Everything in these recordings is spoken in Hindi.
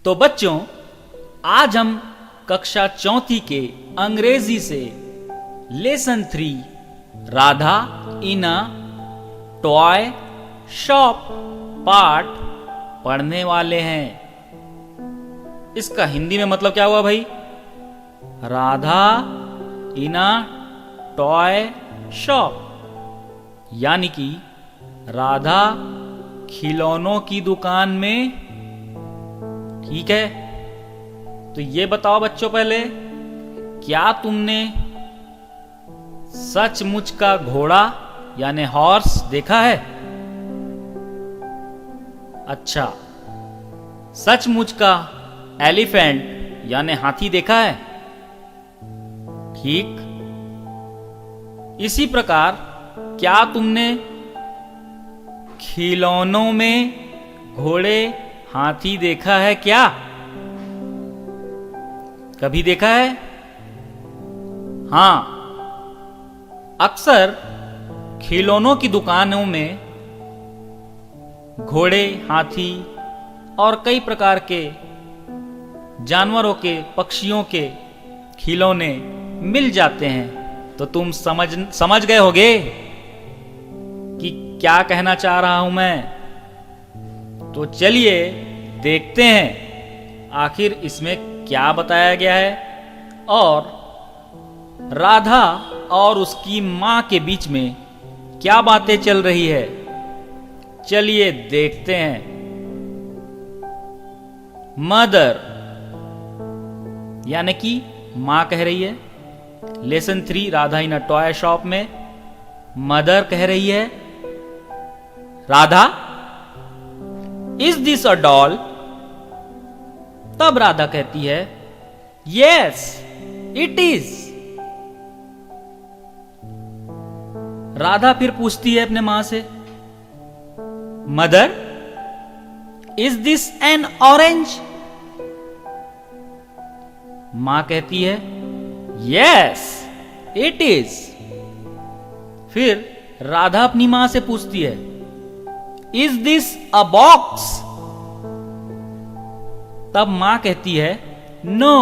तो बच्चों, आज हम कक्षा चौथी के अंग्रेजी से lesson 3 Radha in a toy shop पाठ पढ़ने वाले हैं। इसका हिंदी में मतलब क्या हुआ भाई? राधा इन अ टॉय शॉप, यानी कि राधा खिलौनों की दुकान में। ठीक है, तो ये बताओ बच्चों, पहले क्या तुमने सचमुच का घोड़ा यानी हॉर्स देखा है? अच्छा, सचमुच का एलिफेंट यानी हाथी देखा है? ठीक, इसी प्रकार क्या तुमने खिलौनों में घोड़े हाथी देखा है क्या? कभी देखा है? हां, अक्सर खिलौनों की दुकानों में घोड़े, हाथी और कई प्रकार के जानवरों के, पक्षियों के खिलौने मिल जाते हैं। तो तुम समझ गए होगे कि क्या कहना चाह रहा हूं मैं। तो चलिए देखते हैं आखिर इसमें क्या बताया गया है और राधा और उसकी मां के बीच में क्या बातें चल रही है। चलिए देखते हैं। मदर यानी कि मां कह रही है। Lesson 3 Radha in a toy shop में मदर कह रही है, Radha is this a doll? तब राधा कहती है, यस इट इज। राधा फिर पूछती है अपने मां से, mother is this N orange? मां कहती है, यस इट इज। फिर राधा अपनी मां से पूछती है, इज दिस अ बॉक्स? तब मां कहती है, no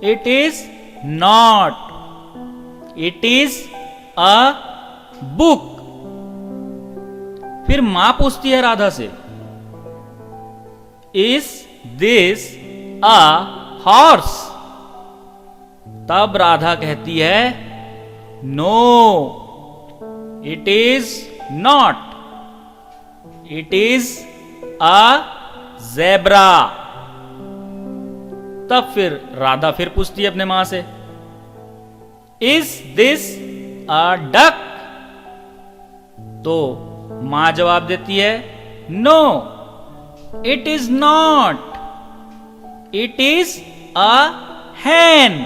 it is not, it is a book. फिर मां पूछती है राधा से, इज दिस अ हॉर्स? तब राधा कहती है, no it is not, it is a zebra. तब फिर राधा फिर पूछती है अपने मां से, इज दिस अ डक? तो मां जवाब देती है, no it is not, it is a hen.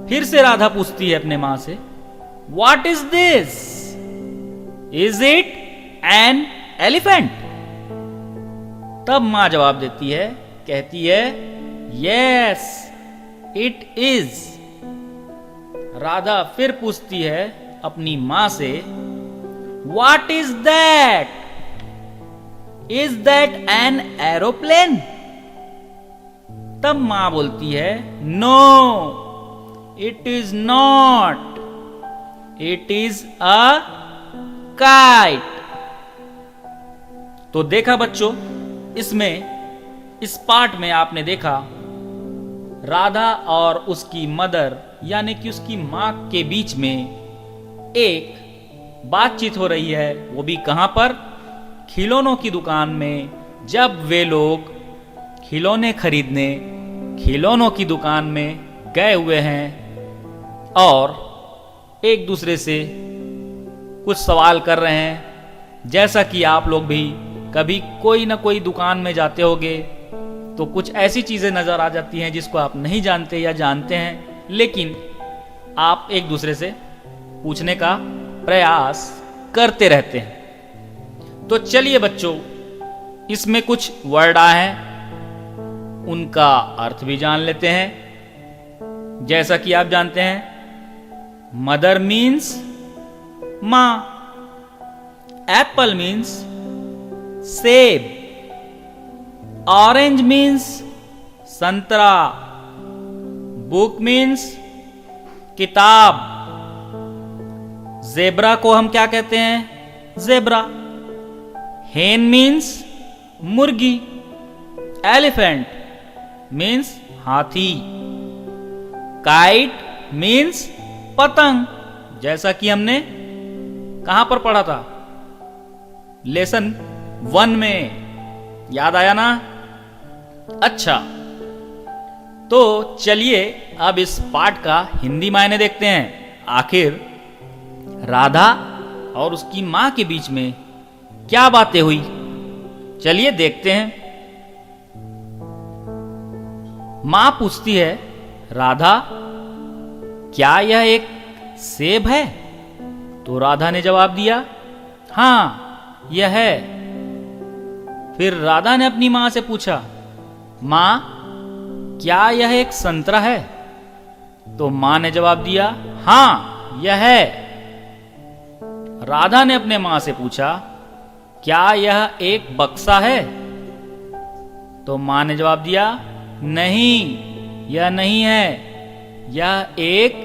फिर से राधा पूछती है अपने मां से, what is this? Is it an elephant? तब मां जवाब देती है, कहती है, यस इट इज। राधा फिर पूछती है अपनी मां से, what is that? Is that an aeroplane? तब मां बोलती है, no it is not, it is a kite. तो देखा बच्चों, इसमें इस पार्ट में आपने देखा राधा और उसकी मदर यानी कि उसकी मां के बीच में एक बातचीत हो रही है। वो भी कहां पर? खिलौनों की दुकान में। जब वे लोग खिलौने खरीदने खिलौनों की दुकान में गए हुए हैं और एक दूसरे से कुछ सवाल कर रहे हैं। जैसा कि आप लोग भी कभी कोई ना कोई दुकान में जाते होंगे तो कुछ ऐसी चीजें नजर आ जाती हैं जिसको आप नहीं जानते या जानते हैं, लेकिन आप एक दूसरे से पूछने का प्रयास करते रहते हैं। तो चलिए बच्चों, इसमें कुछ वर्ड आए हैं, उनका अर्थ भी जान लेते हैं। जैसा कि आप जानते हैं, मदर मीन्स मां, एप्पल मीन्स सेब, ऑरेंज मीन्स संतरा, बुक मीन्स किताब। जेब्रा को हम क्या कहते हैं? जेब्रा। हेन मीन्स मुर्गी, एलिफेंट मीन्स हाथी, काइट मीन्स पतंग, जैसा कि हमने कहां पर पढ़ा था? लेसन 1 में। याद आया ना? अच्छा, तो चलिए अब इस पाठ का हिंदी मायने देखते हैं। आखिर राधा और उसकी मां के बीच में क्या बातें हुई, चलिए देखते हैं। मां पूछती है, राधा क्या यह एक सेब है? तो राधा ने जवाब दिया, हां यह है। फिर राधा ने अपनी मां से पूछा, मां क्या यह एक संतरा है? तो मां ने जवाब दिया, हां यह है। राधा ने अपने मां से पूछा, क्या यह एक बक्सा है? तो मां ने जवाब दिया, नहीं यह नहीं है, यह एक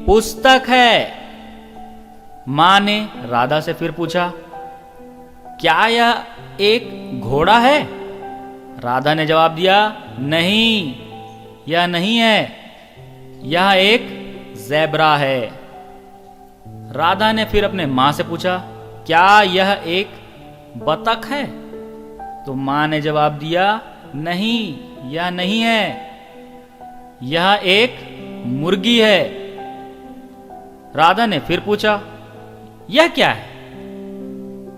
पुस्तक है। मां ने राधा से फिर पूछा, क्या यह एक घोड़ा है? राधा ने जवाब दिया, नहीं यह नहीं है, यह एक ज़ेब्रा है। राधा ने फिर अपने मां से पूछा, क्या यह एक बतख है? तो मां ने जवाब दिया, नहीं यह नहीं है, यह एक मुर्गी है। राधा ने फिर पूछा, यह क्या है?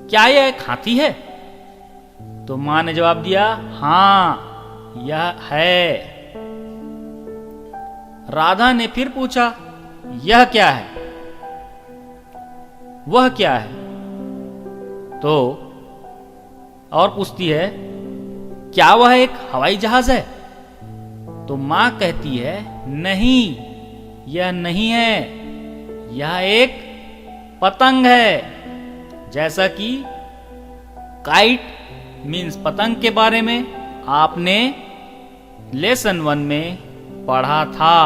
क्या यह एक हाथी है? तो मां ने जवाब दिया, हां यह है। राधा ने फिर पूछा, यह क्या है? वह क्या है? तो और पूछती है, क्या वह एक हवाई जहाज है? तो मां कहती है, नहीं यह नहीं है, यह एक पतंग है। जैसा कि काइट मीन्स पतंग के बारे में आपने लेसन 1 में पढ़ा था।